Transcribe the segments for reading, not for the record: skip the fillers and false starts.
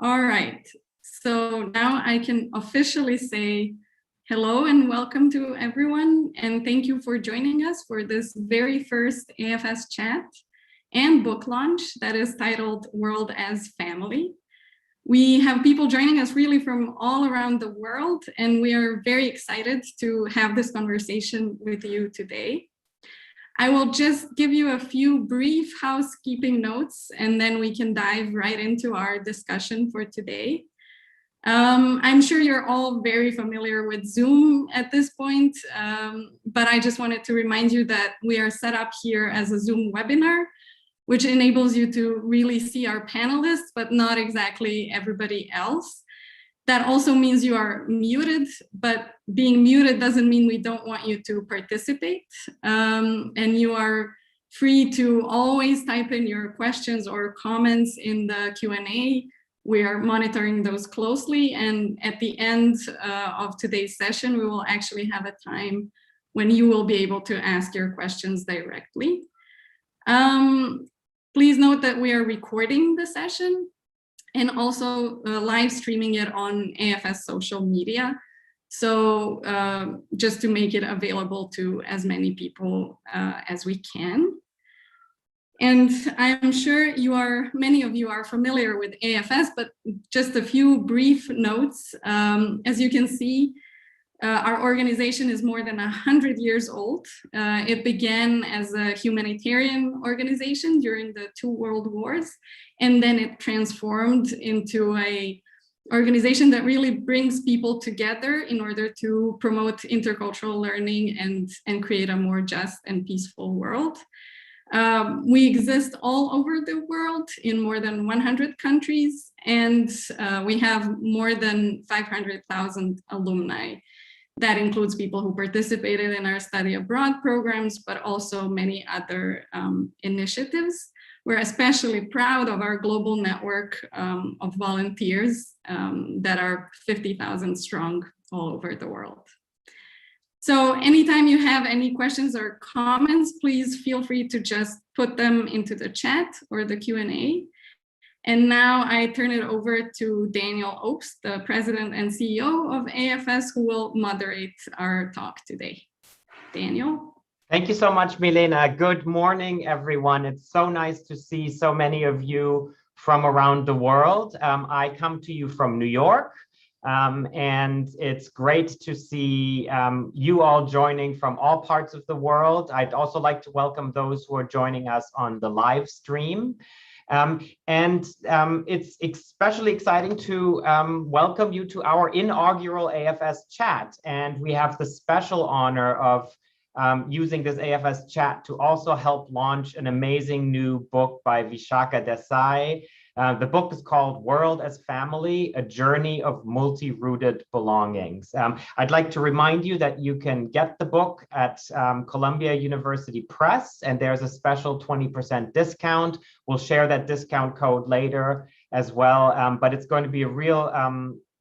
All right, so now I can officially say hello and welcome to everyone, and thank you for joining us for this very first AFS Chat and book launch that is titled World as Family. We have people joining us really from all around the world, and we are very excited to have this conversation with you today. I will just give you a few brief housekeeping notes, and then we can dive right into our discussion for today. I'm sure you're all very familiar with Zoom at this point, but I just wanted to remind you that we are set up here as a Zoom webinar, which enables you to really see our panelists, but not exactly everybody else. That also means you are muted, but being muted doesn't mean we don't want you to participate. And you are free to always type in your questions or comments in the Q&A. We are monitoring those closely. And at the end of today's session, we will actually have a time when you will be able to ask your questions directly. Please note that we are recording the session and also live streaming it on AFS social media. So just to make it available to as many people as we can. And I'm sure many of you are familiar with AFS, but just a few brief notes. As you can see, our organization is more than 100 years old. It began as a humanitarian organization during the 2 world wars, and then it transformed into an organization that really brings people together in order to promote intercultural learning and create a more just and peaceful world. We exist all over the world in more than 100 countries, and we have more than 500,000 alumni. That includes people who participated in our study abroad programs, but also many other initiatives. We're especially proud of our global network of volunteers that are 50,000 strong all over the world. So anytime you have any questions or comments, please feel free to just put them into the chat or the Q&A. And now I turn it over to Daniel Obst, the President and CEO of AFS, who will moderate our talk today. Daniel. Thank you so much, Milena. Good morning, everyone. It's so nice to see so many of you from around the world. I come to you from New York, and it's great to see you all joining from all parts of the world. I'd also like to welcome those who are joining us on the live stream. It's especially exciting to welcome you to our inaugural AFS Chat. And we have the special honor of using this AFS Chat to also help launch an amazing new book by Vishakha Desai. The book is called World as Family, A Journey of Multi-Rooted Belongings. I'd like to remind you that you can get the book at Columbia University Press, and there's a special 20% discount. We'll share that discount code later as well, but it's going to be a real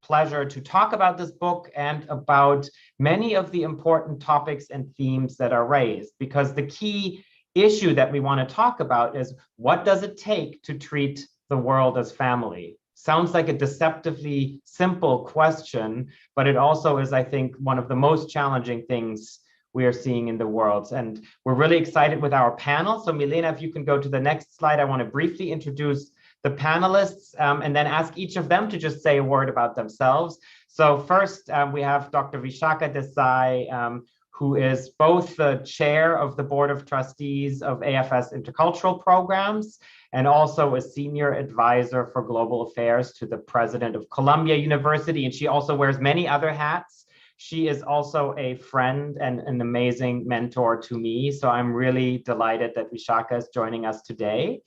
pleasure to talk about this book and about many of the important topics and themes that are raised, because the key issue that we want to talk about is, what does it take to treat the world as family? Sounds like a deceptively simple question, but it also is, I think, one of the most challenging things we are seeing in the world. And we're really excited with our panel. So Milena, if you can go to the next slide, I want to briefly introduce the panelists and then ask each of them to just say a word about themselves. So first, we have Dr. Vishakha Desai, who is both the chair of the Board of Trustees of AFS Intercultural Programs and also a senior advisor for global affairs to the president of Columbia University. And she also wears many other hats. She is also a friend and an amazing mentor to me. So I'm really delighted that Vishakha is joining us today.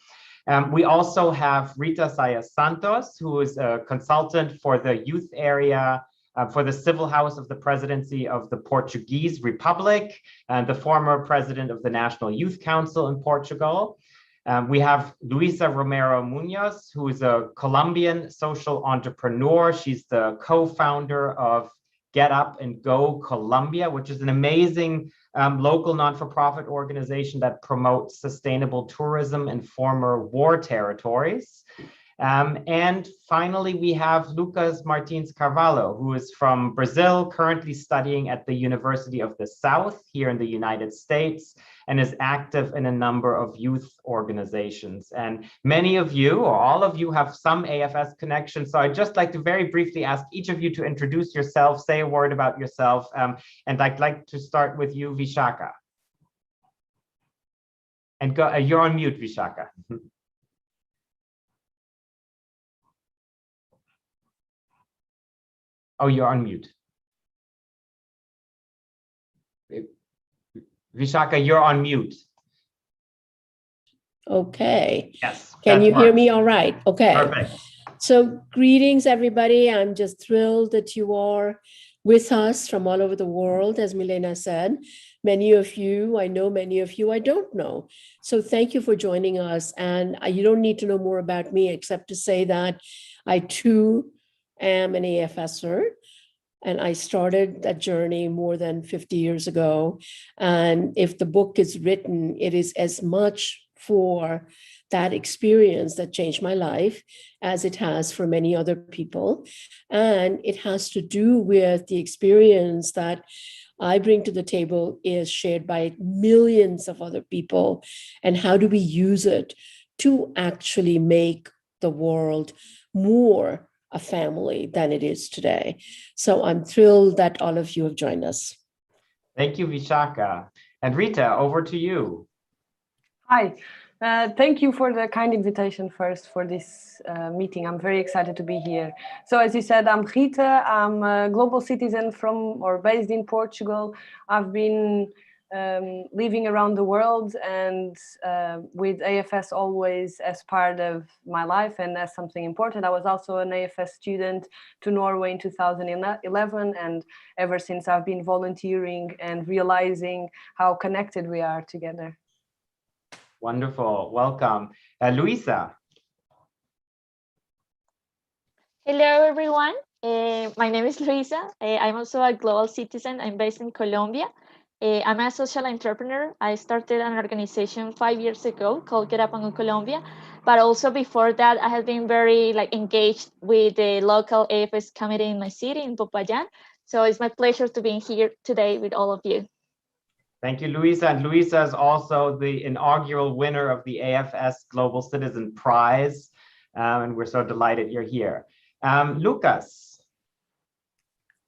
We also have Rita Sayas Santos, who is a consultant for the youth area for the Civil House of the Presidency of the Portuguese Republic, and the former president of the National Youth Council in Portugal. We have Luisa Romero Munoz, who is a Colombian social entrepreneur. She's the co-founder of Get Up and Go Colombia, which is an amazing local non-for-profit organization that promotes sustainable tourism in former war territories. And finally, we have Lucas Martins Carvalho, who is from Brazil, currently studying at the University of the South here in the United States, and is active in a number of youth organizations. And many of you, or all of you, have some AFS connections. So I'd just like to very briefly ask each of you to introduce yourself, say a word about yourself. And I'd like to start with you, Vishakha. And go, you're on mute, Vishakha. Oh, you're on mute. Vishakha, you're on mute. Okay. Yes. Can you hear me all right? Okay. Perfect. So greetings, everybody. I'm just thrilled that you are with us from all over the world, as Milena said. Many of you, I know, many of you I don't know. So thank you for joining us. And you don't need to know more about me except to say that I too am an AFSer. And I started that journey more than 50 years ago. And if the book is written, it is as much for that experience that changed my life as it has for many other people. And it has to do with the experience that I bring to the table is shared by millions of other people. And how do we use it to actually make the world more a family than it is today? So I'm thrilled that all of you have joined us. Thank you, Vishakha. And Rita, over to you. Hi. Thank you for the kind invitation first for this meeting. I'm very excited to be here. So as you said, I'm Rita. I'm a global citizen from or based in Portugal. I've been living around the world and with AFS always as part of my life and as something important. I was also an AFS student to Norway in 2011, and ever since I've been volunteering and realizing how connected we are together. Wonderful. Welcome. Luisa. Hello, everyone. My name is Luisa. I'm also a global citizen. I'm based in Colombia. I'm a social entrepreneur. I started an organization 5 years ago called Get Up and Go Colombia. But also before that, I have been very engaged with the local AFS committee in my city, in Popayan. So it's my pleasure to be here today with all of you. Thank you, Luisa. And Luisa is also the inaugural winner of the AFS Global Citizen Prize. And we're so delighted you're here. Lucas.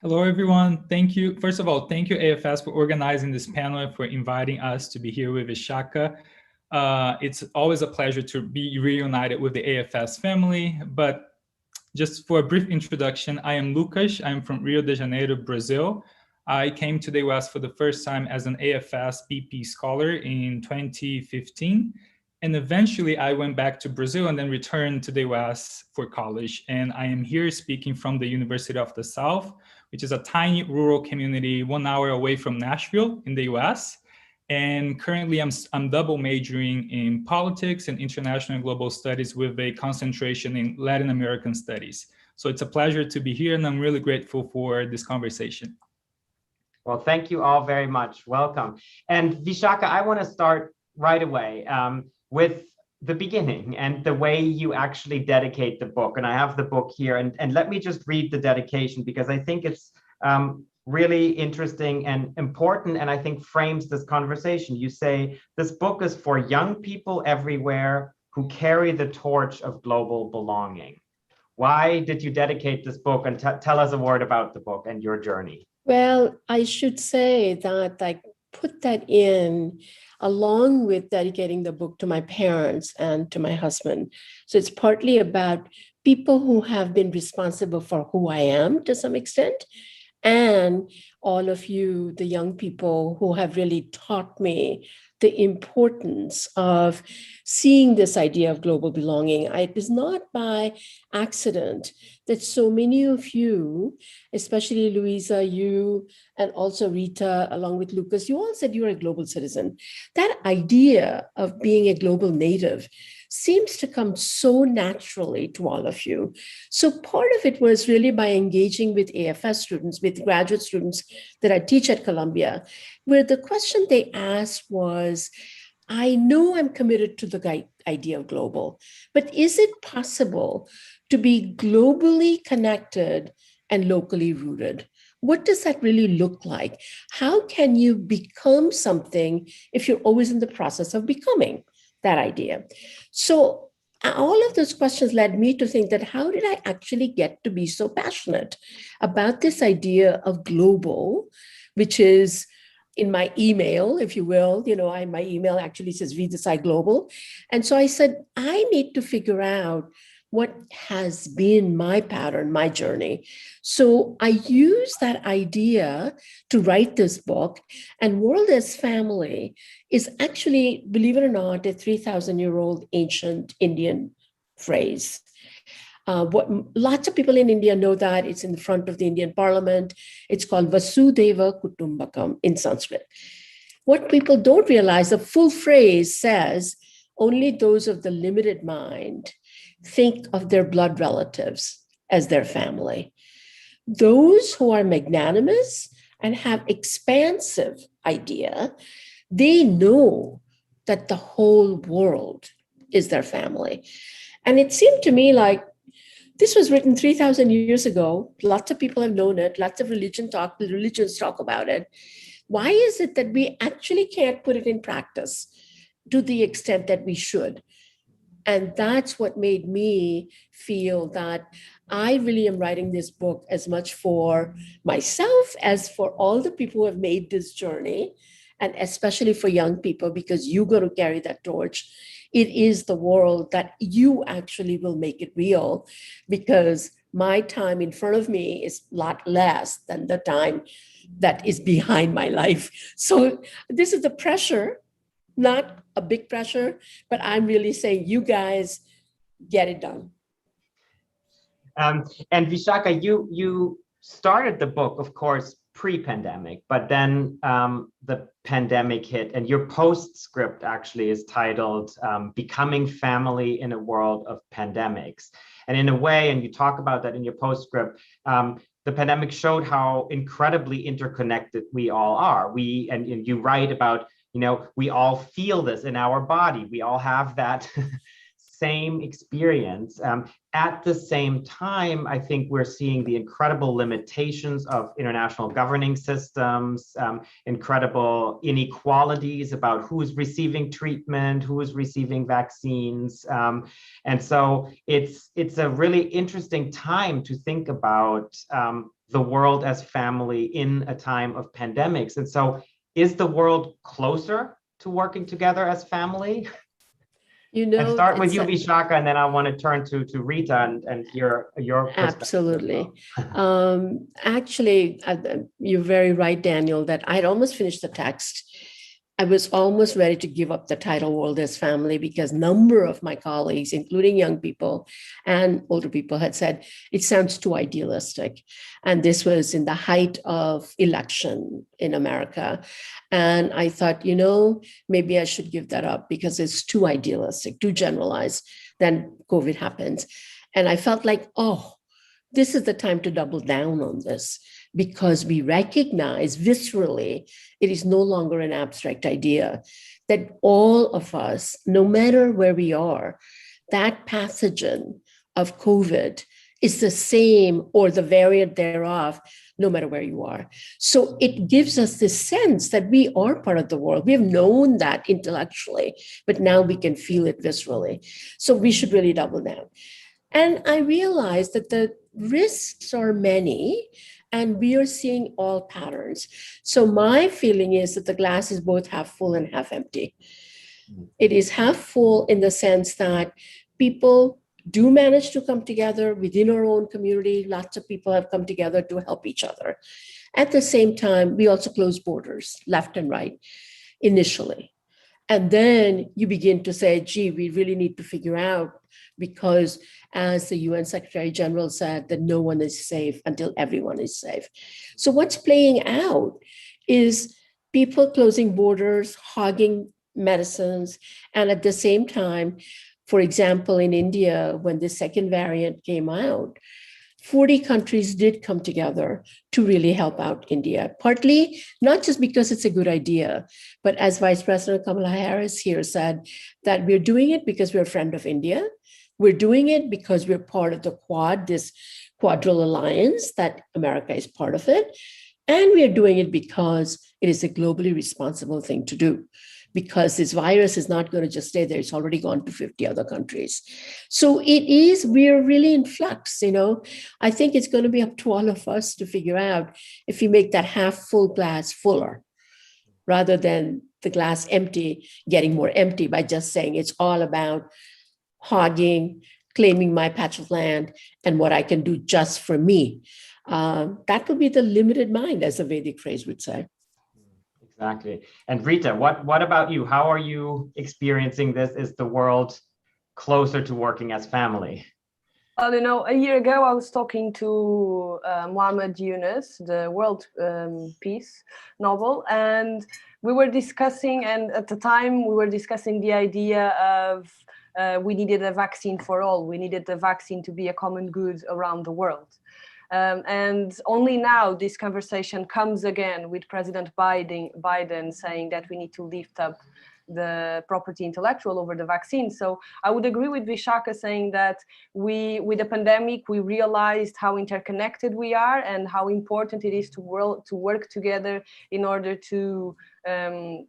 Hello, everyone. Thank you. First of all, thank you, AFS, for organizing this panel and for inviting us to be here with Vishakha. It's always a pleasure to be reunited with the AFS family. But just for a brief introduction, I am Lucas. I'm from Rio de Janeiro, Brazil. I came to the US for the first time as an AFS BP scholar in 2015. And eventually I went back to Brazil and then returned to the US for college. And I am here speaking from the University of the South, which is a tiny rural community 1 hour away from Nashville in the US. And currently I'm double majoring in politics and international and global studies with a concentration in Latin American studies. So it's a pleasure to be here and I'm really grateful for this conversation. Well, thank you all very much. Welcome. And Vishakha, I want to start right away with the beginning and the way you actually dedicate the book. And I have the book here, and let me just read the dedication because I think it's really interesting and important, and I think frames this conversation. You say, this book is for young people everywhere who carry the torch of global belonging. Why did you dedicate this book? And tell us a word about the book and your journey. Well, I should say that I put that in along with dedicating the book to my parents and to my husband. So it's partly about people who have been responsible for who I am to some extent, and all of you, the young people who have really taught me the importance of seeing this idea of global belonging. It is not by accident that so many of you, especially Luisa, you, and also Rita, along with Lucas, you all said you're a global citizen. That idea of being a global native seems to come so naturally to all of you. So part of it was really by engaging with AFS students, with graduate students that I teach at Columbia, where the question they asked was, I know I'm committed to the idea of global, but is it possible to be globally connected and locally rooted? What does that really look like? How can you become something if you're always in the process of becoming that idea? So all of those questions led me to think that how did I actually get to be so passionate about this idea of global, which is in my email, if you will, my email actually says Vishakha Desai Global. And so I said, I need to figure out what has been my pattern, my journey. So I used that idea to write this book. And World as Family is actually, believe it or not, a 3,000-year-old ancient Indian phrase. Lots of people in India know that. It's in the front of the Indian parliament. It's called Vasudhaiva Kutumbakam in Sanskrit. What people don't realize, the full phrase says, only those of the limited mind think of their blood relatives as their family. Those who are magnanimous and have expansive idea, they know that the whole world is their family. And it seemed to me like this was written 3,000 years ago. Lots of people have known it. Lots of religions talk about it. Why is it that we actually can't put it in practice to the extent that we should? And that's what made me feel that I really am writing this book as much for myself as for all the people who have made this journey, and especially for young people, because you're going to carry that torch. It is the world that you actually will make it real, because my time in front of me is a lot less than the time that is behind my life. So this is the pressure, not a big pressure, but I'm really saying, you guys get it done. And Vishakha, you started the book, of course, pre-pandemic, but then the pandemic hit, and your postscript actually is titled Becoming Family in a World of Pandemics. And in a way, and you talk about that in your postscript, the pandemic showed how incredibly interconnected we all are. And you write about, we all feel this in our body. We all have that same experience. At the same time, I think we're seeing the incredible limitations of international governing systems, incredible inequalities about who is receiving treatment, who is receiving vaccines. And so it's a really interesting time to think about the world as family in a time of pandemics. And so is the world closer to working together as family? And start with you, Vishakha, and then I want to turn to Rita and your perspective. Absolutely. Actually, you're very right, Daniel, that I'd almost finished the text. I was almost ready to give up the title World as Family, because a number of my colleagues, including young people and older people, had said it sounds too idealistic. And this was in the height of election in America. And I thought, maybe I should give that up, because it's too idealistic, too generalized. Then COVID happens. And I felt like, this is the time to double down on this, because we recognize viscerally it is no longer an abstract idea, that all of us, no matter where we are, that pathogen of COVID is the same or the variant thereof, no matter where you are. So it gives us this sense that we are part of the world. We have known that intellectually, but now we can feel it viscerally. So we should really double down. And I realized that the risks are many, and we are seeing all patterns. So my feeling is that the glass is both half full and half empty. It is half full in the sense that people do manage to come together within our own community. Lots of people have come together to help each other. At the same time, we also close borders left and right initially. And then you begin to say, gee, we really need to figure out, because as the UN Secretary General said, that no one is safe until everyone is safe. So what's playing out is people closing borders, hogging medicines, and at the same time, for example, in India, when the second variant came out, 40 countries did come together to really help out India, partly not just because it's a good idea, but as Vice President Kamala Harris here said, that we're doing it because we're a friend of India. We're doing it because we're part of the Quad, this Quadrilateral alliance that America is part of it. And we are doing it because it is a globally responsible thing to do, because this virus is not going to just stay there. It's already gone to 50 other countries. So we're really in flux, I think it's going to be up to all of us to figure out if we make that half full glass fuller, rather than the glass empty getting more empty by just saying it's all about hogging, claiming my patch of land and what I can do just for me. That would be the limited mind, as a Vedic phrase would say. Exactly. And Rita, what about you? How are you experiencing this? Is the world closer to working as family? Well, a year ago, I was talking to Muhammad Yunus, the World Peace Nobel, and we were discussing, and at the time we were discussing the idea of we needed a vaccine for all. We needed the vaccine to be a common good around the world. And only now this conversation comes again with President Biden saying that we need to lift up the property intellectual over the vaccine. So I would agree with Vishakha saying that with the pandemic, we realized how interconnected we are and how important it is to work together in order to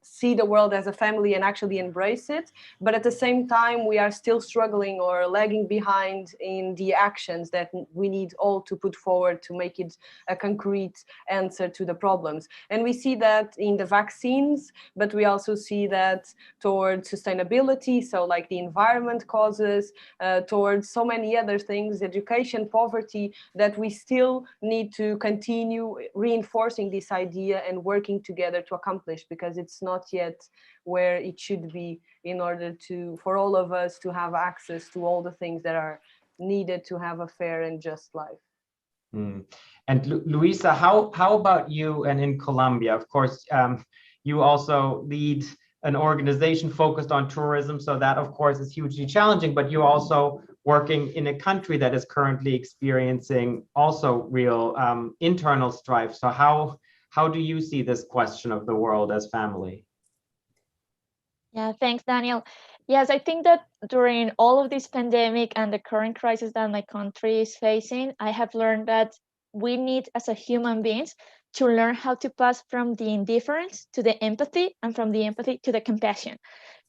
see the world as a family and actually embrace it. But at the same time, we are still struggling or lagging behind in the actions that we need all to put forward to make it a concrete answer to the problems. And we see that in the vaccines, but we also see that towards sustainability, so like the environment causes, towards so many other things, education, poverty, that we still need to continue reinforcing this idea and working together to accomplish, because it's not yet where it should be in order for all of us to have access to all the things that are needed to have a fair and just life. And Luisa, how about you? And in Colombia, of course, you also lead an organization focused on tourism. So that, of course, is hugely challenging, but you're also working in a country that is currently experiencing also real internal strife. So how do you see this question of the world as family? Yeah, thanks, Daniel. Yes, I think that during all of this pandemic and the current crisis that my country is facing, I have learned that we need, as a human beings, to learn how to pass from the indifference to the empathy, and from the empathy to the compassion,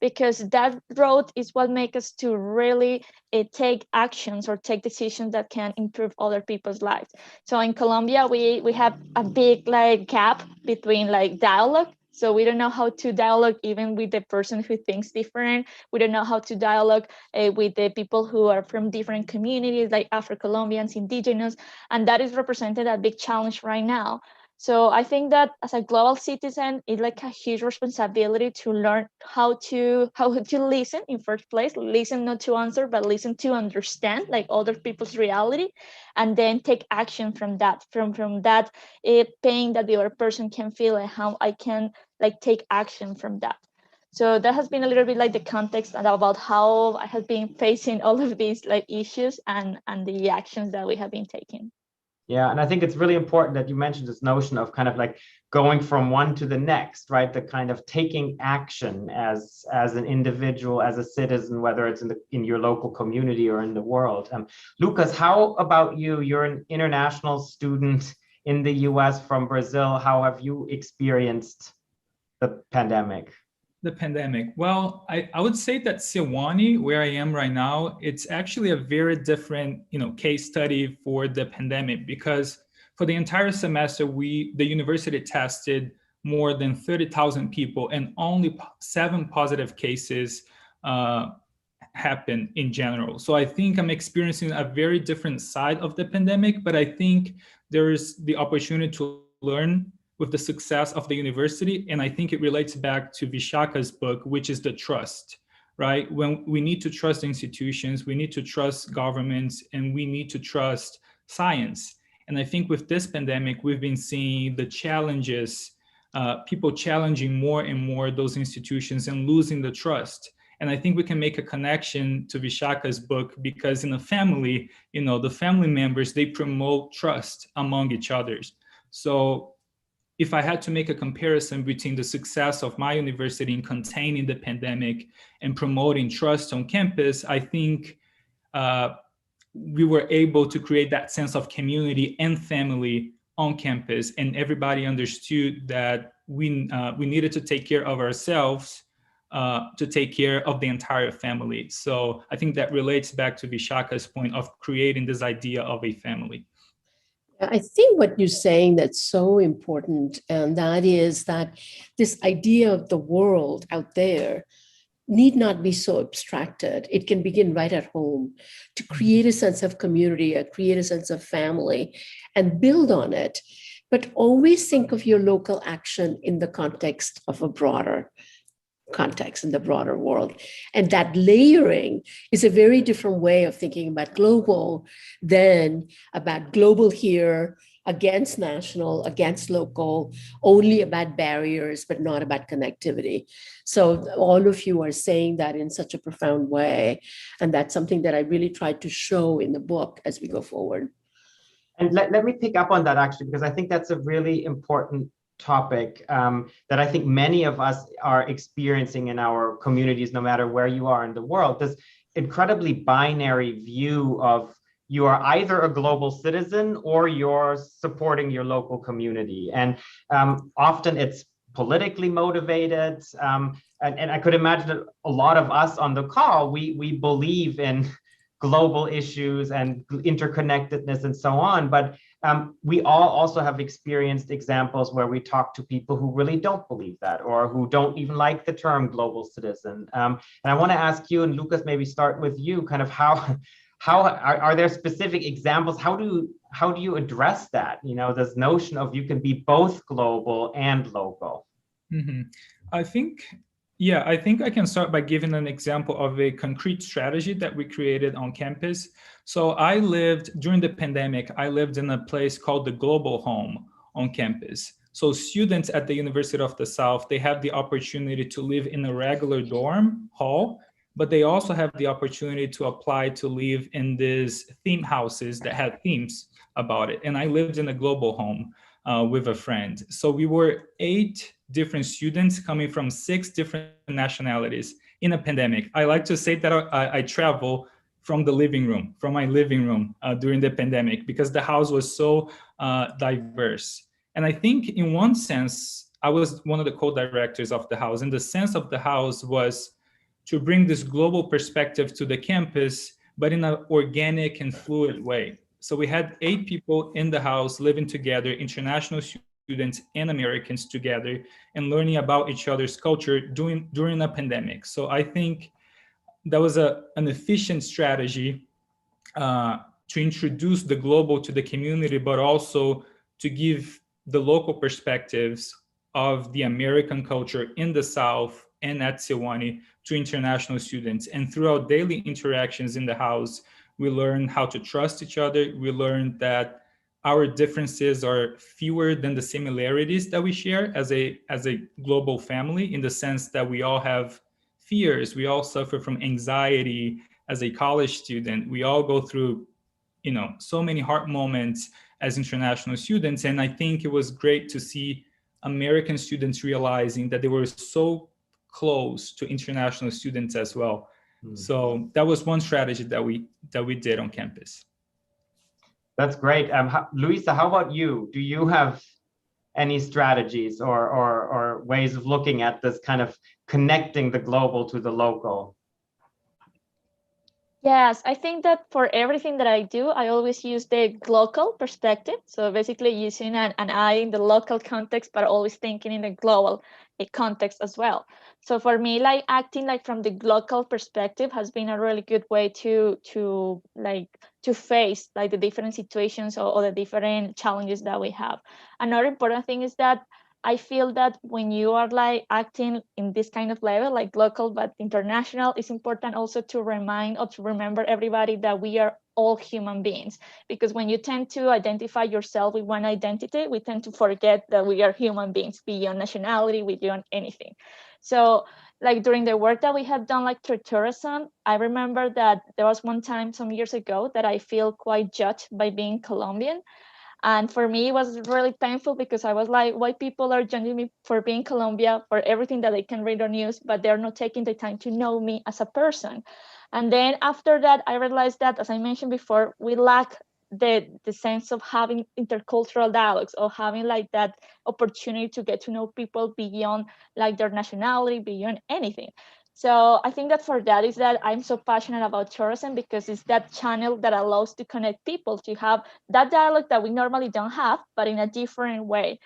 because that road is what makes us to really take actions or take decisions that can improve other people's lives. So in Colombia, we have a big gap between dialogue. So we don't know how to dialogue even with the person who thinks different. We don't know how to dialogue with the people who are from different communities, like Afro-Colombians, indigenous, and that is represented a big challenge right now. So I think that as a global citizen, it's a huge responsibility to learn how to listen in first place, listen not to answer, but listen to understand other people's reality, and then take action from that, from that pain that the other person can feel, and how I can take action from that. So that has been a little bit the context about how I have been facing all of these issues and the actions that we have been taking. Yeah, and I think it's really important that you mentioned this notion of kind of going from one to the next, right? The kind of taking action as an individual, as a citizen, whether it's in your local community or in the world. Lucas, how about you? You're an international student in the US from Brazil. How have you experienced the pandemic? The pandemic. Well, I would say that Sewanee, where I am right now, it's actually a very different, case study for the pandemic, because for the entire semester, the university tested more than 30,000 people, and only 7 positive cases happened in general. So I think I'm experiencing a very different side of the pandemic, but I think there is the opportunity to learn with the success of the university. And I think it relates back to Vishakha's book, which is the trust, right? When we need to trust institutions, we need to trust governments, and we need to trust science. And I think with this pandemic, we've been seeing the challenges, people challenging more and more those institutions and losing the trust. And I think we can make a connection to Vishakha's book because in a family, the family members, they promote trust among each other. So if I had to make a comparison between the success of my university in containing the pandemic and promoting trust on campus, I think we were able to create that sense of community and family on campus, and everybody understood that we needed to take care of ourselves to take care of the entire family. So I think that relates back to Vishakha's point of creating this idea of a family. I think what you're saying that's so important, and that is that this idea of the world out there need not be so abstracted. It can begin right at home to create a sense of community, create a sense of family, and build on it. But always think of your local action in the context of a broader context, in the broader world. And that layering is a very different way of thinking about global than about global here, against national, against local, only about barriers, but not about connectivity. So all of you are saying that in such a profound way. And that's something that I really tried to show in the book as we go forward. And let me pick up on that actually, because I think that's a really important topic that I think many of us are experiencing in our communities, no matter where you are in the world, this incredibly binary view of you are either a global citizen or you're supporting your local community. And often it's politically motivated. And I could imagine that a lot of us on the call, we believe in global issues and interconnectedness and so on. But we all also have experienced examples where we talk to people who really don't believe that, or who don't even like the term global citizen. And I want to ask you, and Lucas, maybe start with you, kind of how are there specific examples? How do you address that? This notion of you can be both global and local. Mm-hmm. I think I can start by giving an example of a concrete strategy that we created on campus. So during the pandemic, I lived in a place called the Global Home on campus. So students at the University of the South, they have the opportunity to live in a regular dorm hall, but they also have the opportunity to apply to live in these theme houses that had themes about it. And I lived in a Global Home with a friend. So we were 8 different students coming from 6 different nationalities in a pandemic. I like to say that I travel from my living room during the pandemic because the house was so diverse. And I think in one sense, I was one of the co-directors of the house. And the sense of the house was to bring this global perspective to the campus, but in an organic and fluid way. So we had 8 people in the house living together, international students and Americans together, and learning about each other's culture during a pandemic. So I think that was an efficient strategy to introduce the global to the community, but also to give the local perspectives of the American culture in the South and at Sewanee to international students. And throughout daily interactions in the house, we learned how to trust each other. We learned that our differences are fewer than the similarities that we share as a global family, in the sense that we all have fears. We all suffer from anxiety as a college student. We all go through, so many hard moments as international students. And I think it was great to see American students realizing that they were so close to international students as well. So that was one strategy that we did on campus. That's great. Luisa, how about you? Do you have any strategies or ways of looking at this kind of connecting the global to the local? Yes, I think that for everything that I do, I always use the local perspective. So basically using an eye in the local context, but always thinking in the global context as well. So for me, acting from the local perspective has been a really good way to face the different situations or the different challenges that we have. Another important thing is that I feel that when you are acting in this kind of level, local but international, it's important also to remind or to remember everybody that we are all human beings. Because when you tend to identify yourself with one identity, we tend to forget that we are human beings beyond nationality, beyond anything. So like during the work that we have done, like through tourism, I remember that there was one time some years ago that I feel quite judged by being Colombian. And for me, it was really painful because I was like, why people are judging me for being Colombia, for everything that they can read on news, but they're not taking the time to know me as a person. And then after that, I realized that, as I mentioned before, we lack the sense of having intercultural dialogues or having like that opportunity to get to know people beyond like their nationality, beyond anything. So I think that for that is that I'm so passionate about tourism, because it's that channel that allows to connect people, to have that dialogue that we normally don't have, but in a different way.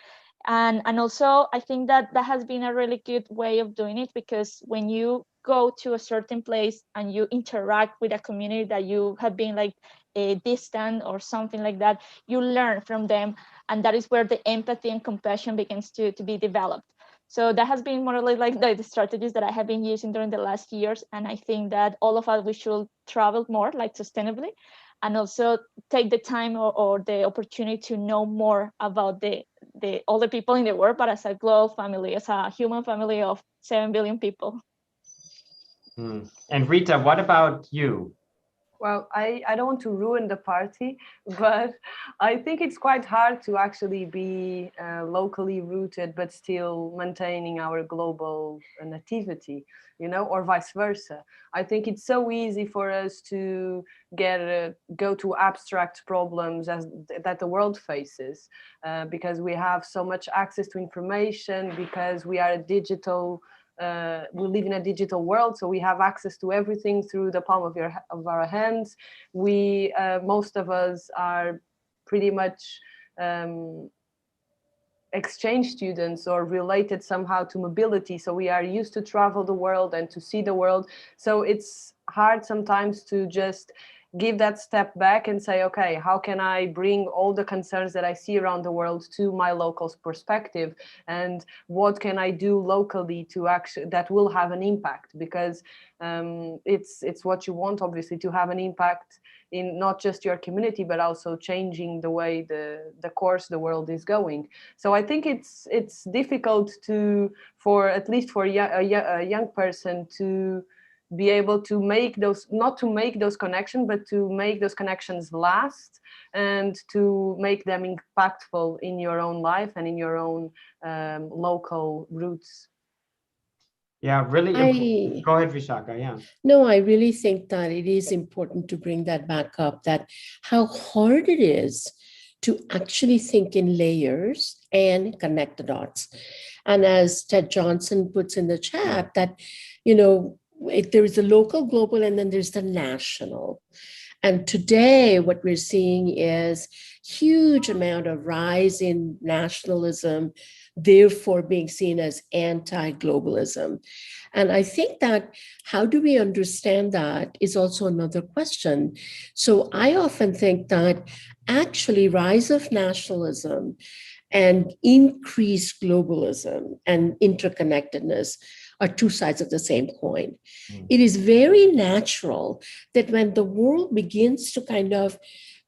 And also I think that that has been a really good way of doing it, because when you go to a certain place and you interact with a community that you have been like a distant or something like that, you learn from them, and that is where the empathy and compassion begins to be developed. So that has been more or less like the strategies that I have been using during the last years. And I think that all of us, we should travel more, like sustainably, and also take the time or the opportunity to know more about all the people in the world, but as a global family, as a human family of 7 billion people. And Rita, what about you? Well, I don't want to ruin the party, but I think it's quite hard to actually be locally rooted, but still maintaining our global nativity, or vice versa. I think it's so easy for us to go to abstract problems that the world faces, because we have so much access to information, because we are a digital we live in a digital world, so we have access to everything through the palm of our hands. We most of us are pretty much exchange students or related somehow to mobility, so we are used to travel the world and to see the world. So it's hard sometimes to just give that step back and say, okay, how can I bring all the concerns that I see around the world to my local perspective, and what can I do locally to actually that will have an impact? Because it's what you want, obviously, to have an impact in not just your community, but also changing the way the course the world is going. So I think it's difficult at least for a young person to be able to make those, not to make those connections, but to make those connections last and to make them impactful in your own life and in your own local roots. Yeah, really. Go ahead, Vishakha. Yeah. No, I really think that it is important to bring that back up, that how hard it is to actually think in layers and connect the dots. And as Ted Johnson puts in the chat, that, there is the local, global, and then there's the national. And today what we're seeing is huge amount of rise in nationalism, therefore being seen as anti-globalism. And I think that how do we understand that is also another question. So I often think that actually rise of nationalism and increased globalism and interconnectedness are two sides of the same coin. It is very natural that when the world begins to kind of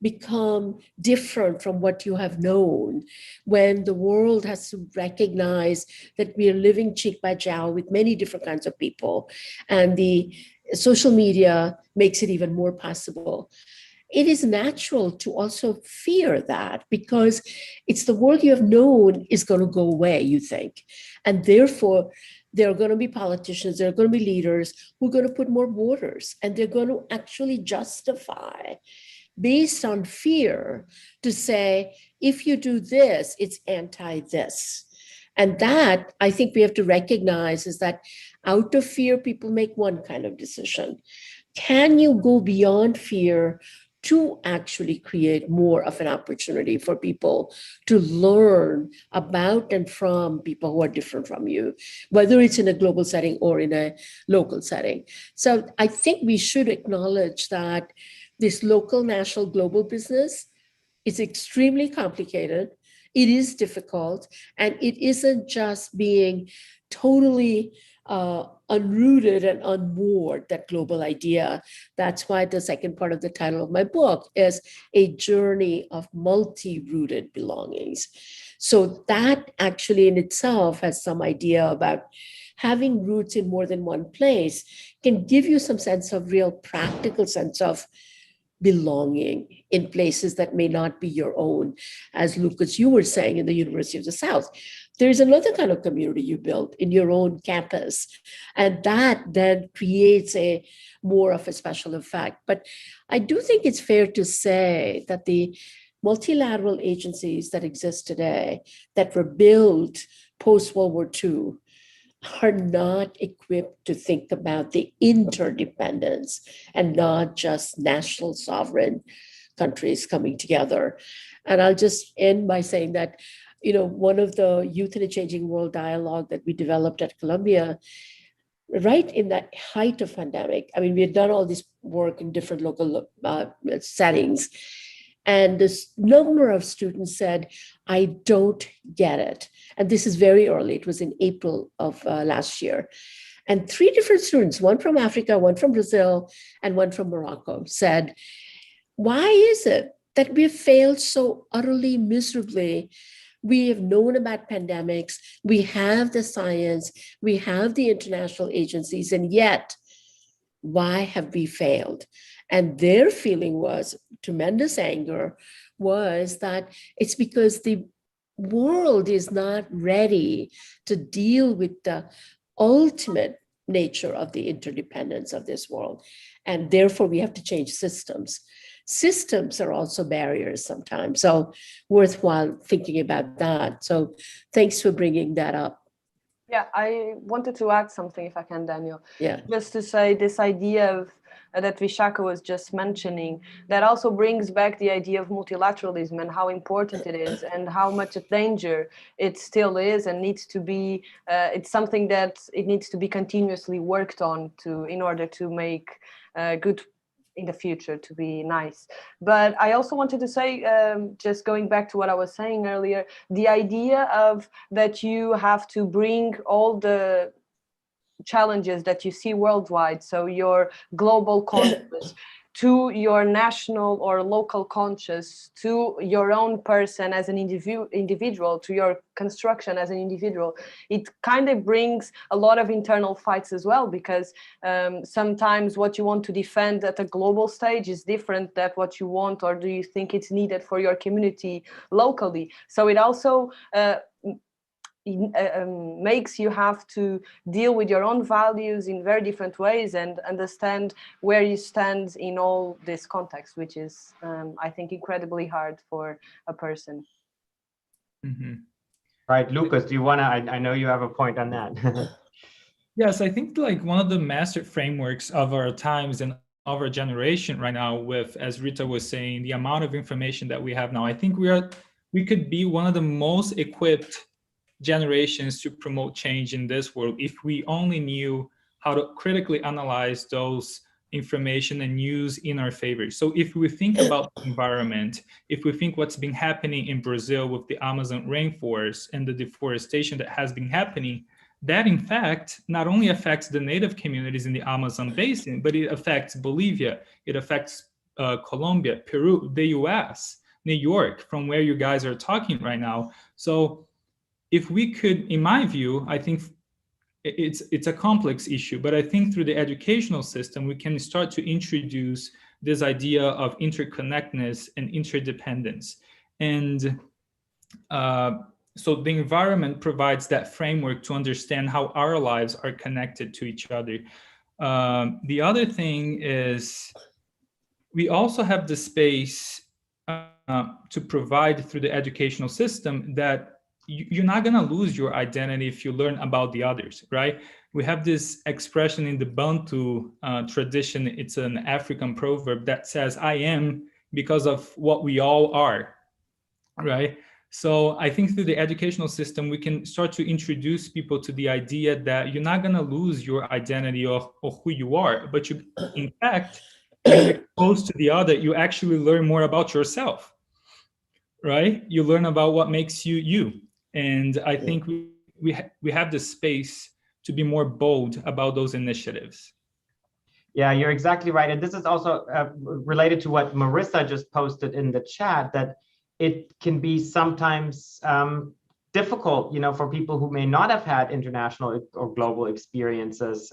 become different from what you have known, when the world has to recognize that we are living cheek by jowl with many different kinds of people, and the social media makes it even more possible, it is natural to also fear that, because it's the world you have known is going to go away, you think. And therefore, there are going to be politicians, there are going to be leaders who are going to put more borders, and they're going to actually justify based on fear to say, if you do this, it's anti-this. And that, I think we have to recognize, is that out of fear, people make one kind of decision. Can you go beyond fear to actually create more of an opportunity for people to learn about and from people who are different from you, whether it's in a global setting or in a local setting? So I think we should acknowledge that this local, national, global business is extremely complicated. It is difficult, and it isn't just being totally unrooted and unmoored, that global idea. That's why the second part of the title of my book is A Journey of Multi-Rooted Belongings. So that actually in itself has some idea about having roots in more than one place can give you some sense of real practical sense of belonging in places that may not be your own. As Lucas, you were saying in the University of the South, there's another kind of community you built in your own campus. And that then creates a more of a special effect. But I do think it's fair to say that the multilateral agencies that exist today that were built post-World War II are not equipped to think about the interdependence and not just national sovereign countries coming together. And I'll just end by saying that, you know, one of the Youth in a Changing World dialogue that we developed at Columbia, right in that height of pandemic, I mean, we had done all this work in different local settings. And this number of students said, I don't get it. And this is very early. It was in April of last year. And 3 different students, one from Africa, one from Brazil, and one from Morocco, said, why is it that we have failed so utterly miserably? We have known about pandemics. We have the science. We have the international agencies. And yet, why have we failed? And their feeling was tremendous anger, was that it's because the world is not ready to deal with the ultimate nature of the interdependence of this world. And therefore, we have to change systems. Systems are also barriers sometimes. So worthwhile thinking about that. So thanks for bringing that up. Yeah, I wanted to add something, if I can, Daniel. Yeah. Just to say this idea of that Vishakha was just mentioning, that also brings back the idea of multilateralism and how important it is and how much a danger it still is and needs to be, it's something that it needs to be continuously worked on in order to make good in the future, to be nice. But I also wanted to say, just going back to what I was saying earlier, the idea of that you have to bring all the challenges that you see worldwide, so your global conscious to your national or local conscious, to your own person as an individual, to your construction as an individual, it kind of brings a lot of internal fights as well, because sometimes what you want to defend at a global stage is different than what you want or do you think it's needed for your community locally. So it also makes you have to deal with your own values in very different ways and understand where you stand in all this context, which is, I think, incredibly hard for a person. Mm-hmm. Right, Lucas, do you want to, I know you have a point on that. Yes, I think like one of the master frameworks of our times and of our generation right now with, as Rita was saying, the amount of information that we have now, I think we could be one of the most equipped generations to promote change in this world if we only knew how to critically analyze those information and use in our favor. So if we think about the environment, if we think what's been happening in Brazil with the Amazon rainforest and the deforestation that has been happening, that in fact not only affects the native communities in the Amazon basin, but it affects Bolivia, it affects Colombia, Peru, the US, New York, from where you guys are talking right now. So if we could, in my view, I think it's a complex issue, but I think through the educational system, we can start to introduce this idea of interconnectedness and interdependence. And so the environment provides that framework to understand how our lives are connected to each other. The other thing is we also have the space to provide through the educational system that you're not going to lose your identity if you learn about the others, right? We have this expression in the Bantu tradition. It's an African proverb that says, I am because of what we all are, right? So I think through the educational system, we can start to introduce people to the idea that you're not going to lose your identity of who you are, but you, in fact, when you're exposed to the other, you actually learn more about yourself, right? You learn about what makes you you. And I think we have the space to be more bold about those initiatives. Yeah, you're exactly right. And this is also related to what Marissa just posted in the chat, that it can be sometimes difficult, for people who may not have had international or global experiences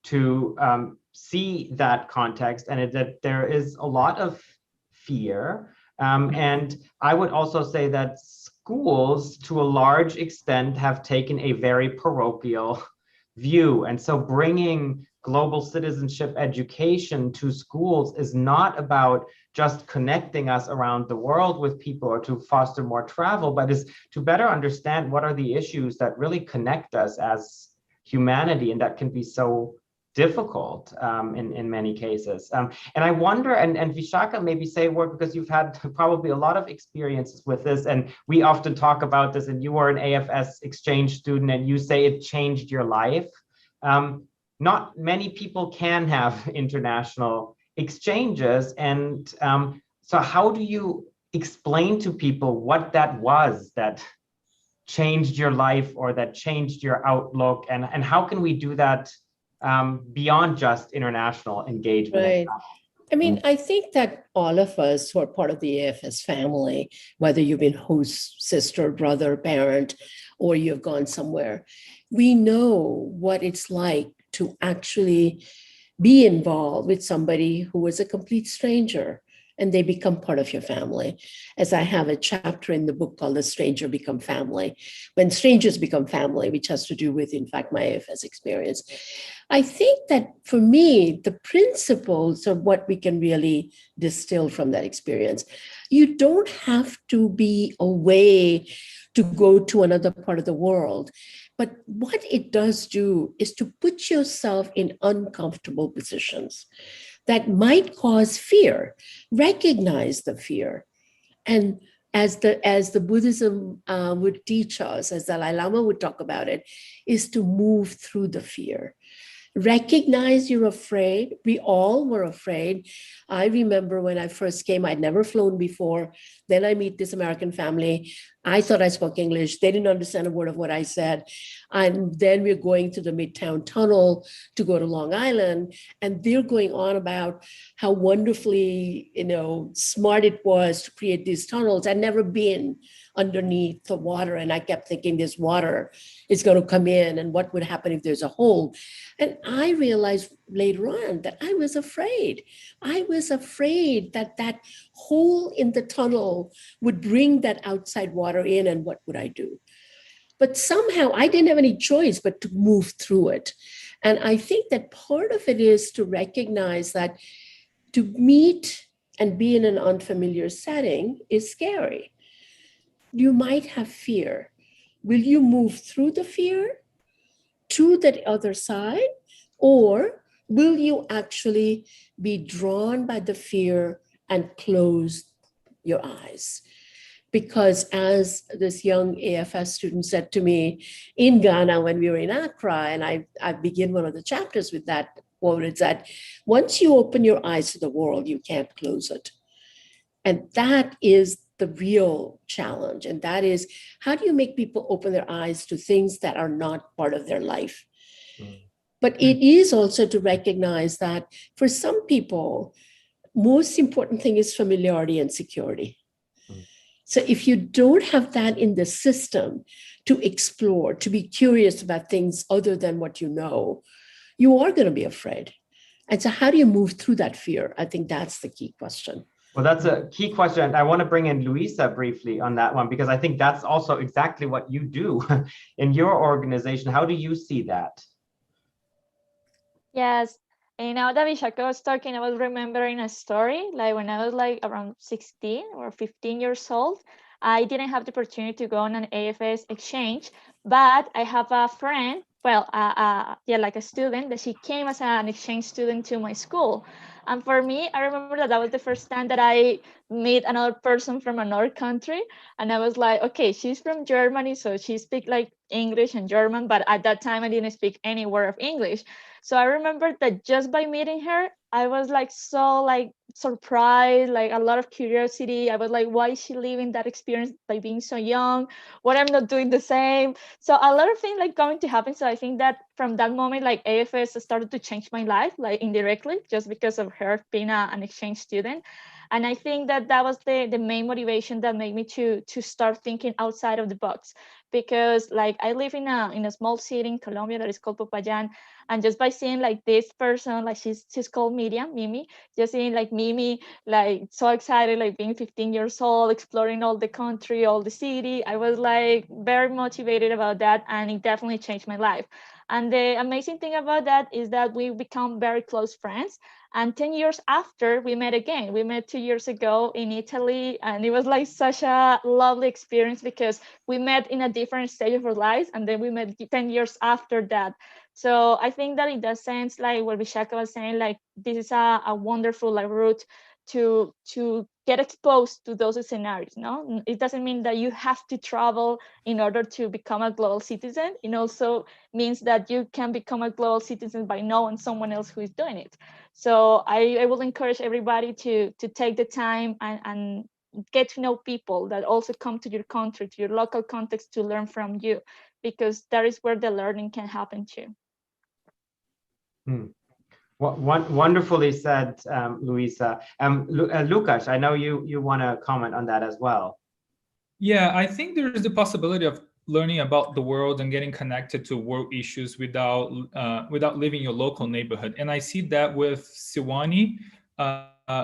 to see that context, and that there is a lot of fear. And I would also say that schools, to a large extent, have taken a very parochial view. And so bringing global citizenship education to schools is not about just connecting us around the world with people or to foster more travel, but is to better understand what are the issues that really connect us as humanity, and that can be so difficult in many cases. And I wonder, and Vishakha, maybe say a word, because you've had probably a lot of experiences with this, and we often talk about this, and you were an AFS exchange student, and you say it changed your life. Not many people can have international exchanges, and so how do you explain to people what that was that changed your life or that changed your outlook, and how can we do that beyond just international engagement? Right. I mean, I think that all of us who are part of the AFS family, whether you've been host, sister, brother, parent, or you've gone somewhere, we know what it's like to actually be involved with somebody who is a complete stranger, and they become part of your family. As I have a chapter in the book called The Stranger Become Family, when strangers become family, which has to do with, in fact, my AFS experience. I think that for me, the principles are what we can really distill from that experience. You don't have to be away to go to another part of the world. But what it does do is to put yourself in uncomfortable positions that might cause fear. Recognize the fear. And as the Buddhism would teach us, as Dalai Lama would talk about it, is to move through the fear. Recognize you're afraid. We all were afraid. I remember when I first came, I'd never flown before. Then I meet this American family. I thought I spoke English. They didn't understand a word of what I said. And then we're going to the Midtown Tunnel to go to Long Island. And they're going on about how wonderfully, smart it was to create these tunnels. I'd never been underneath the water. And I kept thinking this water is going to come in, and what would happen if there's a hole? And I realized later on that I was afraid. I was afraid that that hole in the tunnel would bring that outside water in, and what would I do? But somehow I didn't have any choice but to move through it. And I think that part of it is to recognize that to meet and be in an unfamiliar setting is scary. You might have fear. Will you move through the fear to the other side? Or will you actually be drawn by the fear and close your eyes? Because as this young AFS student said to me in Ghana when we were in Accra, and I begin one of the chapters with that quote, it's that once you open your eyes to the world, you can't close it. And that is the real challenge. And that is, how do you make people open their eyes to things that are not part of their life? But it is also to recognize that for some people, most important thing is familiarity and security. So if you don't have that in the system to explore, to be curious about things other than what you know, you are going to be afraid. And so how do you move through that fear? I think that's the key question. Well, that's a key question. I want to bring in Luisa briefly on that one, because I think that's also exactly what you do in your organization. How do you see that? Yes, and now that Vishakha was talking, I was remembering a story. Like when I was like around 16 or 15 years old, I didn't have the opportunity to go on an AFS exchange, but I have a friend, well, like a student, that she came as an exchange student to my school. And for me, I remember that was the first time that I met another person from another country. And I was like, okay, she's from Germany, so she speaks like English and German, but at that time I didn't speak any word of English. So I remember that just by meeting her, I was like so like surprised, like a lot of curiosity. I was like, why is she living that experience, like being so young? What I'm not doing the same? So a lot of things like going to happen. So I think that from that moment, like AFS started to change my life, like indirectly, just because of her being an exchange student. And I think that that was the main motivation that made me to start thinking outside of the box, because like I live in a small city in Colombia that is called Popayán, and just by seeing like this person, like she's called Mimi, just seeing like Mimi, like so excited, like being 15 years old, exploring all the country, all the city, I was like very motivated about that, and it definitely changed my life. And the amazing thing about that is that we become very close friends. And 10 years after, we met again. We met 2 years ago in Italy, and it was like such a lovely experience because we met in a different stage of our lives, and then we met 10 years after that. So I think that in that sense, like what Vishakha was saying, like this is a wonderful like route to get exposed to those scenarios. No, it doesn't mean that you have to travel in order to become a global citizen. It also means that you can become a global citizen by knowing someone else who is doing it. So I will encourage everybody to take the time and get to know people that also come to your country, to your local context, to learn from you, because that is where the learning can happen too. Wonderfully said, Luisa. Lucas, I know you want to comment on that as well. Yeah, I think there is the possibility of learning about the world and getting connected to world issues without leaving your local neighborhood. And I see that with Siwani.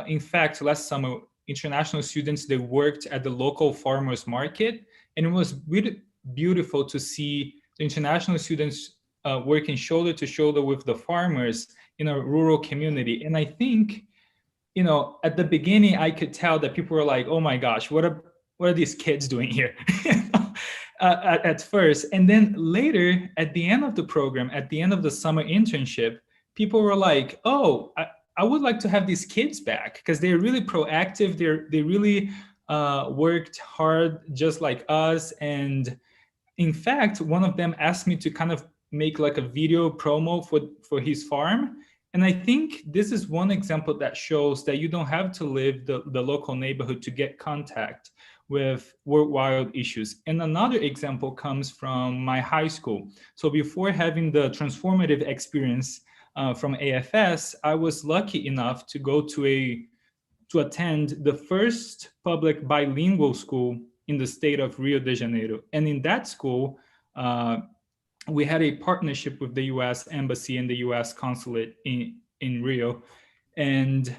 In fact, last summer, international students, they worked at the local farmers market, and it was really beautiful to see the international students working shoulder to shoulder with the farmers in a rural community. And I think, at the beginning, I could tell that people were like, oh my gosh, what are these kids doing here? At first. And then later, at the end of the program, at the end of the summer internship, people were like, oh, I would like to have these kids back because they're really proactive. They really worked hard just like us. And in fact, one of them asked me to kind of make like a video promo for his farm. And I think this is one example that shows that you don't have to live the local neighborhood to get contact with worldwide issues. And another example comes from my high school. So before having the transformative experience from AFS, I was lucky enough to go to attend the first public bilingual school in the state of Rio de Janeiro. And in that school, we had a partnership with the US Embassy and the US Consulate in Rio. And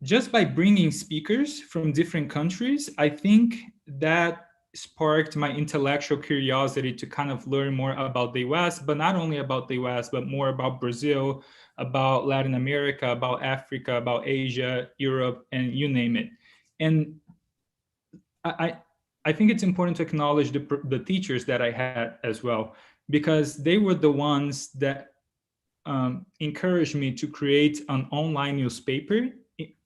just by bringing speakers from different countries, I think that sparked my intellectual curiosity to kind of learn more about the US, but not only about the US, but more about Brazil, about Latin America, about Africa, about Asia, Europe, and you name it. And I think it's important to acknowledge the teachers that I had as well, because they were the ones that encouraged me to create an online newspaper,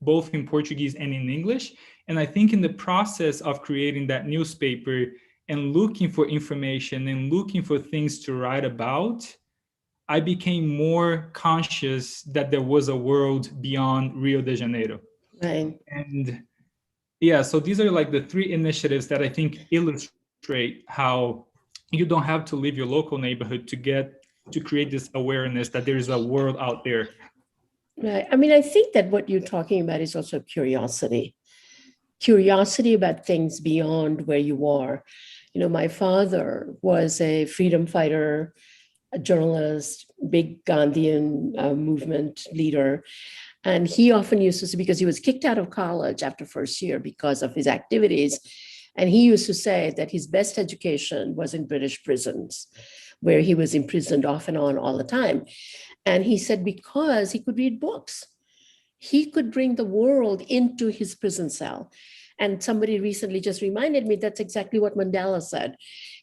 both in Portuguese and in English. And I think in the process of creating that newspaper and looking for information and looking for things to write about, I became more conscious that there was a world beyond Rio de Janeiro. Right. And yeah, so these are like the three initiatives that I think illustrate how you don't have to leave your local neighborhood to create this awareness that there is a world out there. Right. I mean, I think that what you're talking about is also curiosity about things beyond where you are. My father was a freedom fighter, a journalist, big Gandhian movement leader. And he often used to say, because he was kicked out of college after first year because of his activities. And he used to say that his best education was in British prisons, where he was imprisoned off and on all the time. And he said, because he could read books, he could bring the world into his prison cell. And somebody recently just reminded me that's exactly what Mandela said.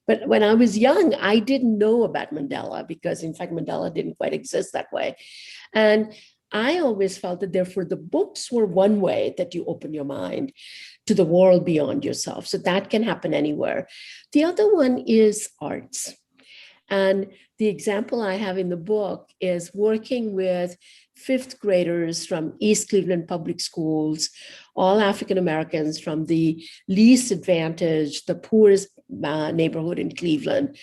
But when I was young, I didn't know about Mandela because, in fact, Mandela didn't quite exist that way. And I always felt that, therefore, the books were one way that you open your mind to the world beyond yourself. So that can happen anywhere. The other one is arts. And the example I have in the book is working with 5th graders from East Cleveland Public Schools, all African Americans from the least advantaged, the poorest neighborhood in Cleveland,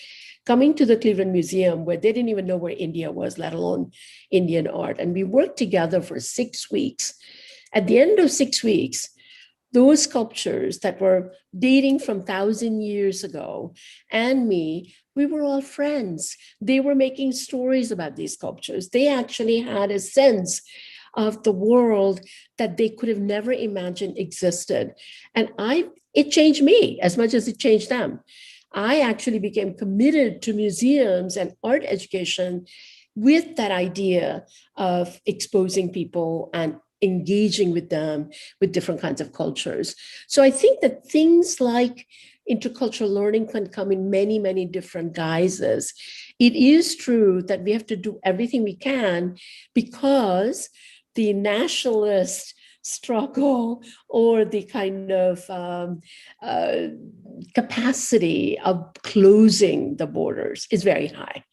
coming to the Cleveland Museum where they didn't even know where India was, let alone Indian art. And we worked together for 6 weeks. At the end of 6 weeks, those sculptures that were dating from 1,000 years ago and me, we were all friends. They were making stories about these sculptures. They actually had a sense of the world that they could have never imagined existed. And it changed me as much as it changed them. I actually became committed to museums and art education with that idea of exposing people and engaging with them with different kinds of cultures. So I think that things like intercultural learning can come in many, many different guises. It is true that we have to do everything we can because the nationalist struggle or the kind of capacity of closing the borders is very high.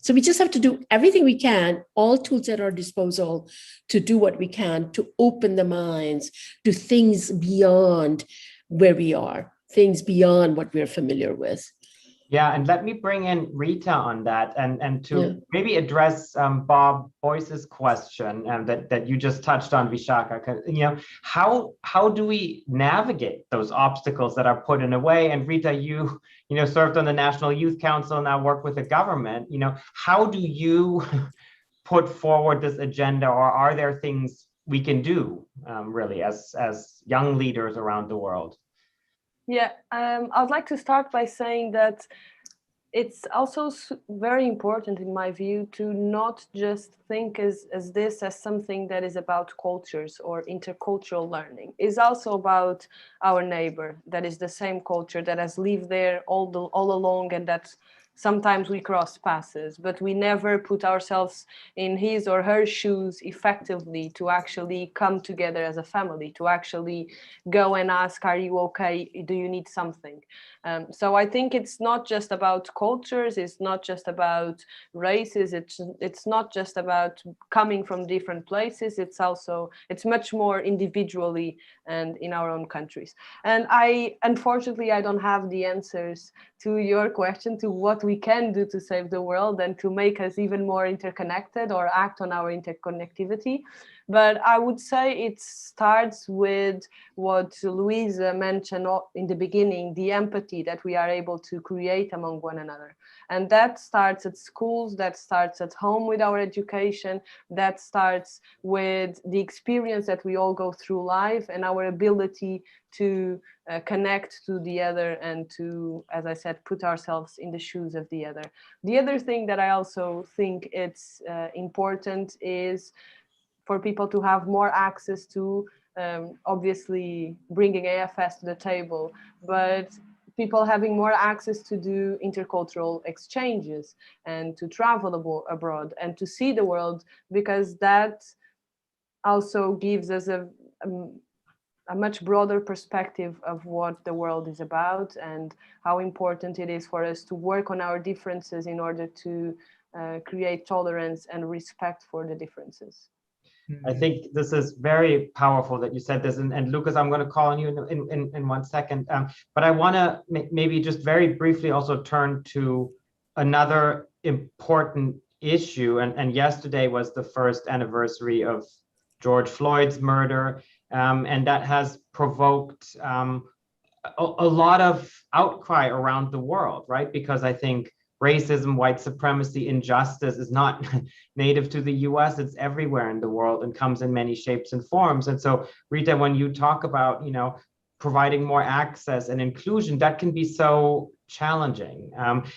So we just have to do everything we can, all tools at our disposal to do what we can to open the minds to things beyond where we are, things beyond what we're familiar with. Yeah, and let me bring in Rita on that and to maybe address Bob Boyce's question that you just touched on, Vishakha. You know, how do we navigate those obstacles that are put in the way? And Rita, you served on the National Youth Council, now work with the government. You know, how do you put forward this agenda, or are there things we can do really as young leaders around the world? Yeah, I'd like to start by saying that it's also very important, in my view, to not just think as this as something that is about cultures or intercultural learning. It's also about our neighbor that is the same culture, that has lived there all along, and that sometimes we cross paths, but we never put ourselves in his or her shoes effectively to actually come together as a family, to actually go and ask, are you okay? Do you need something? So I think it's not just about cultures, it's not just about races, it's not just about coming from different places, it's much more individually and in our own countries. And unfortunately, I don't have the answers to your question, to what we can do to save the world and to make us even more interconnected or act on our interconnectivity. But I would say it starts with what Louisa mentioned in the beginning, the empathy that we are able to create among one another. And that starts at schools, that starts at home with our education, that starts with the experience that we all go through life and our ability to connect to the other and to, as I said, put ourselves in the shoes of the other. The other thing that I also think it's important is for people to have more access to, obviously bringing AFS to the table, but people having more access to do intercultural exchanges and to travel abroad and to see the world, because that also gives us a much broader perspective of what the world is about and how important it is for us to work on our differences in order to create tolerance and respect for the differences. I think this is very powerful that you said this, and Lucas, I'm going to call on you in 1 second, but I want to maybe just very briefly also turn to another important issue, and yesterday was the first anniversary of George Floyd's murder, and that has provoked a lot of outcry around the world, right? Because I think racism, white supremacy, injustice is not native to the US, it's everywhere in the world and comes in many shapes and forms. And so, Rita, when you talk about, providing more access and inclusion, that can be so challenging.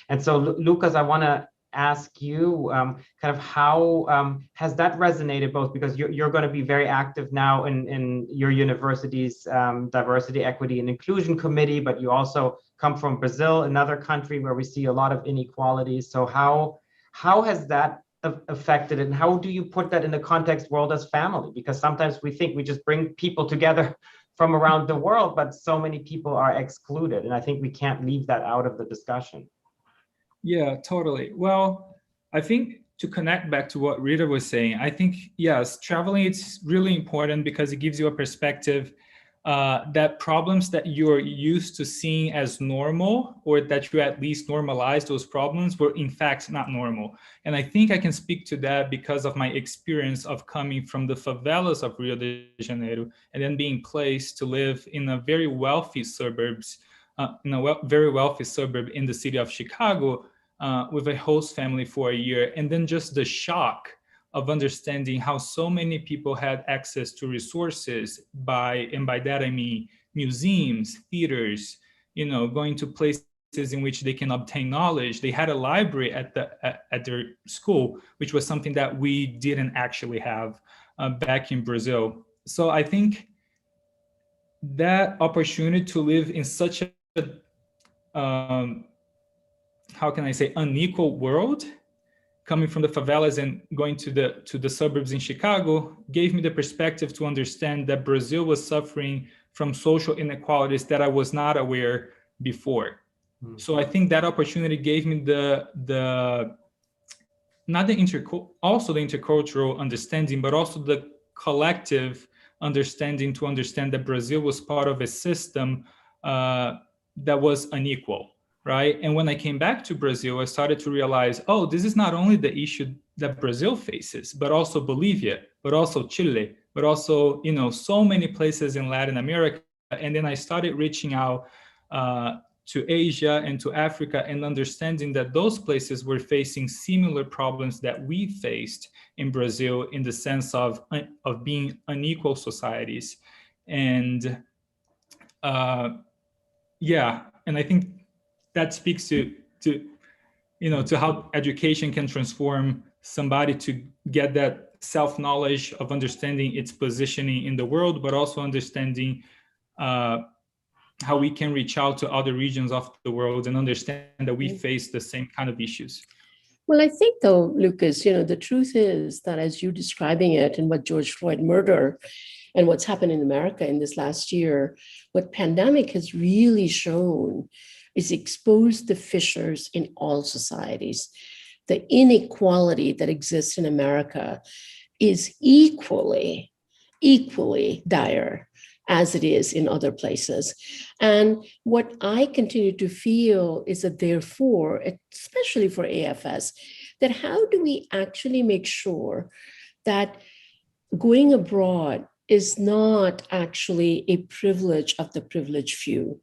And so, Lucas, I want to ask you kind of how has that resonated, both because you're going to be very active now in your university's diversity, equity, and inclusion committee, but you also come from Brazil, another country where we see a lot of inequalities. So how has that affected it, and how do you put that in the context world as family? Because sometimes we think we just bring people together from around the world, but so many people are excluded, and I think we can't leave that out of the discussion. Yeah, totally. Well, I think to connect back to what Rita was saying, I think, yes, traveling is really important because it gives you a perspective that problems that you're used to seeing as normal, or that you at least normalize those problems, were in fact not normal. And I think I can speak to that because of my experience of coming from the favelas of Rio de Janeiro and then being placed to live in a very wealthy suburbs, very wealthy suburb in the city of Chicago, with a host family for a year. And then just the shock of understanding how so many people had access to resources and by that I mean museums, theaters, going to places in which they can obtain knowledge. They had a library at their school, which was something that we didn't actually have back in Brazil. So I think that opportunity to live in such a how can I say, unequal world, coming from the favelas and going to the suburbs in Chicago, gave me the perspective to understand that Brazil was suffering from social inequalities that I was not aware before. So I think that opportunity gave me also the intercultural understanding, but also the collective understanding to understand that Brazil was part of a system that was unequal. Right. And when I came back to Brazil, I started to realize, oh, this is not only the issue that Brazil faces, but also Bolivia, but also Chile, but also, so many places in Latin America. And then I started reaching out to Asia and to Africa and understanding that those places were facing similar problems that we faced in Brazil, in the sense of being unequal societies. And and I think that speaks to how education can transform somebody to get that self-knowledge of understanding its positioning in the world, but also understanding how we can reach out to other regions of the world and understand that we face the same kind of issues. Well, I think though, Lucas, the truth is that as you're describing it and what George Floyd murder and what's happened in America in this last year, what pandemic has really shown is exposed the fissures in all societies. The inequality that exists in America is equally dire as it is in other places. And what I continue to feel is that therefore, especially for AFS, that how do we actually make sure that going abroad is not actually a privilege of the privileged few,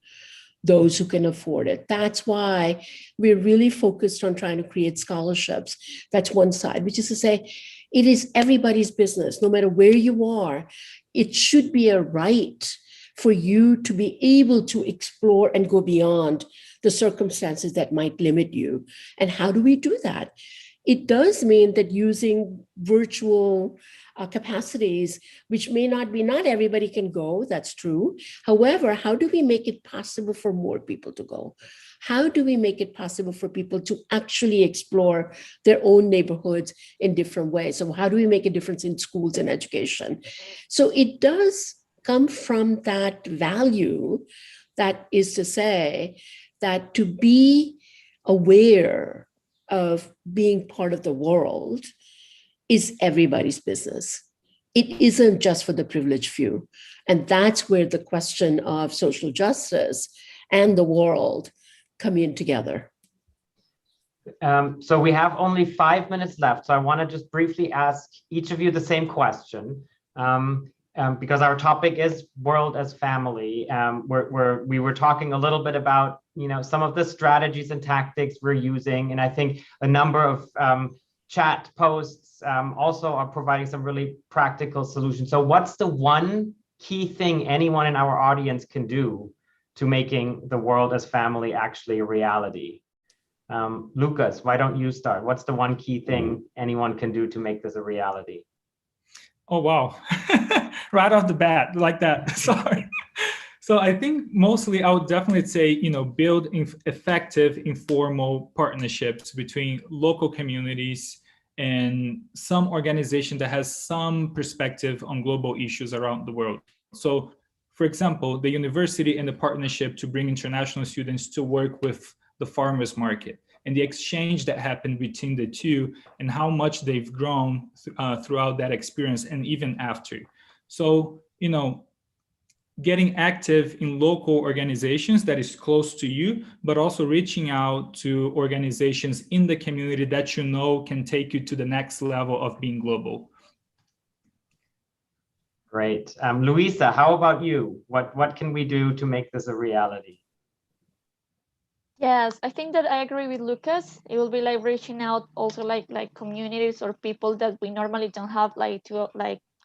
those who can afford it. That's why we're really focused on trying to create scholarships. That's one side, which is to say, it is everybody's business, no matter where you are. It should be a right for you to be able to explore and go beyond the circumstances that might limit you. And how do we do that? It does mean that using virtual capacities, which not everybody can go, that's true. However, how do we make it possible for more people to go? How do we make it possible for people to actually explore their own neighborhoods in different ways? So how do we make a difference in schools and education? So it does come from that value, that is to say that to be aware of being part of the world is everybody's business. It isn't just for the privileged few. And that's where the question of social justice and the world come in together. So we have only 5 minutes left. So I want to just briefly ask each of you the same question, because our topic is world as family. We were talking a little bit about, some of the strategies and tactics we're using. And I think a number of chat posts also are providing some really practical solutions. So what's the one key thing anyone in our audience can do to making the world as family actually a reality? Lucas, why don't you start? What's the one key thing anyone can do to make this a reality? Oh, wow. Right off the bat, like that. Sorry. So I think mostly I would definitely say, build effective informal partnerships between local communities and some organization that has some perspective on global issues around the world. So, for example, the university and the partnership to bring international students to work with the farmers market. and the exchange that happened between the two, and how much they've grown throughout that experience and even after. So, you know, getting active in local organizations that is close to you, but also reaching out to organizations in the community that you know can take you to the next level of being global. Great. Luisa, how about you? What can we do to make this a reality? Yes, I think that I agree with Lucas. It will be like reaching out also like communities or people that we normally don't have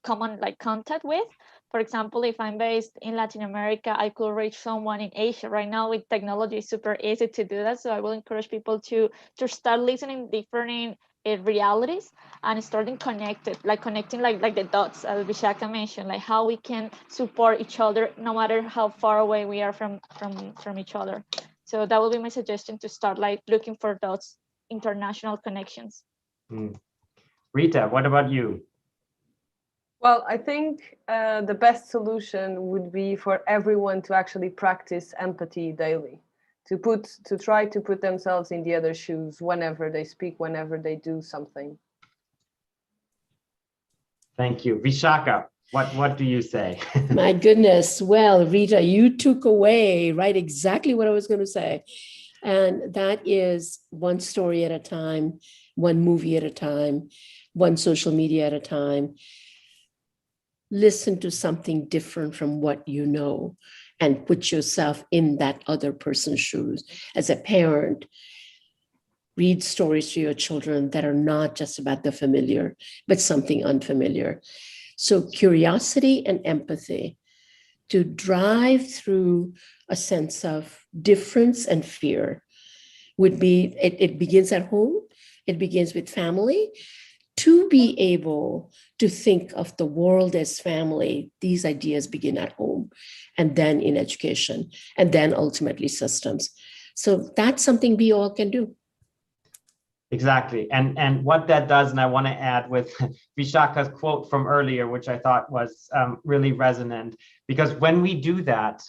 common contact with. For example, if I'm based in Latin America, I could reach someone in Asia. Right now with technology, it's super easy to do that. So I will encourage people to start listening different realities and starting connecting the dots, as Vishakha mentioned, like how we can support each other no matter how far away we are from each other. So that will be my suggestion, to start like looking for those international connections. Rita, what about you? Well, I think the best solution would be for everyone to actually practice empathy daily, to try to put themselves in the other's shoes whenever they speak, whenever they do something. Thank you. Vishakha, what do you say? My goodness. Well, Rita, you took away exactly what I was going to say. And that is one story at a time, one movie at a time, one social media at a time. Listen to something different from what you know and put yourself in that other person's shoes. As a parent, read stories to your children that are not just about the familiar, but something unfamiliar. So curiosity and empathy to drive through a sense of difference and fear would be, it begins at home, it begins with family. To be able to think of the world as family, these ideas begin at home, and then in education, and then ultimately systems. So that's something we all can do. Exactly. And what that does, and I want to add with Vishakha's quote from earlier, which I thought was really resonant, because when we do that,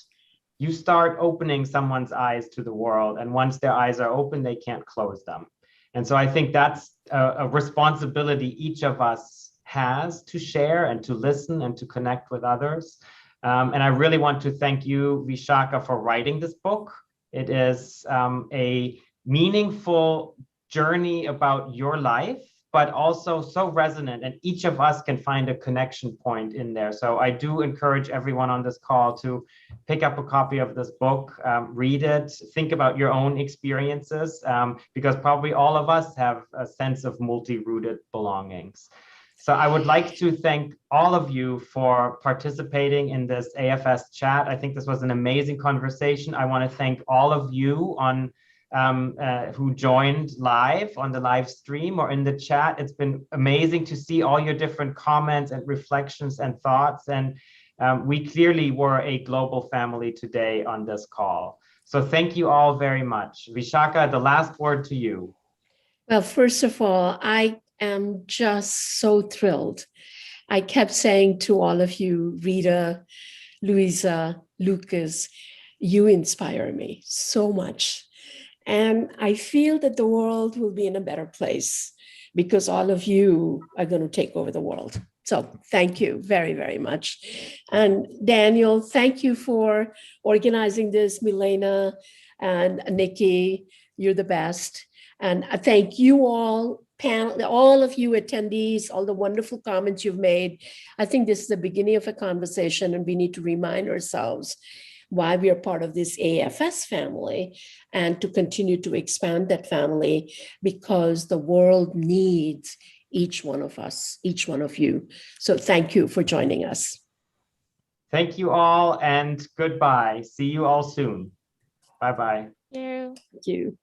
you start opening someone's eyes to the world. And once their eyes are open, they can't close them. And so I think that's a responsibility each of us has to share and to listen and to connect with others. And I really want to thank you, Vishakha, for writing this book. It is a meaningful journey about your life, but also so resonant, and each of us can find a connection point in there. So I do encourage everyone on this call to pick up a copy of this book, read it, think about your own experiences, because probably all of us have a sense of multi-rooted belongings. So I would like to thank all of you for participating in this AFS chat. I think this was an amazing conversation. I want to thank all of you on who joined live on the live stream or in the chat. It's been amazing to see all your different comments and reflections and thoughts. And we clearly were a global family today on this call. So thank you all very much. Vishakha, the last word to you. Well, first of all, I am just so thrilled. I kept saying to all of you, Rita, Luisa, Lucas, you inspire me so much. And I feel that the world will be in a better place because all of you are going to take over the world. So thank you very, very much. And Daniel, thank you for organizing this. Milena and Nikki, you're the best. And I thank you all, panel, all of you attendees, all the wonderful comments you've made. I think this is the beginning of a conversation, and we need to remind ourselves why we are part of this AFS family and to continue to expand that family, because the world needs each one of us, each one of you. So thank you for joining us. Thank you all and goodbye. See you all soon. Bye-bye. Thank you. Thank you.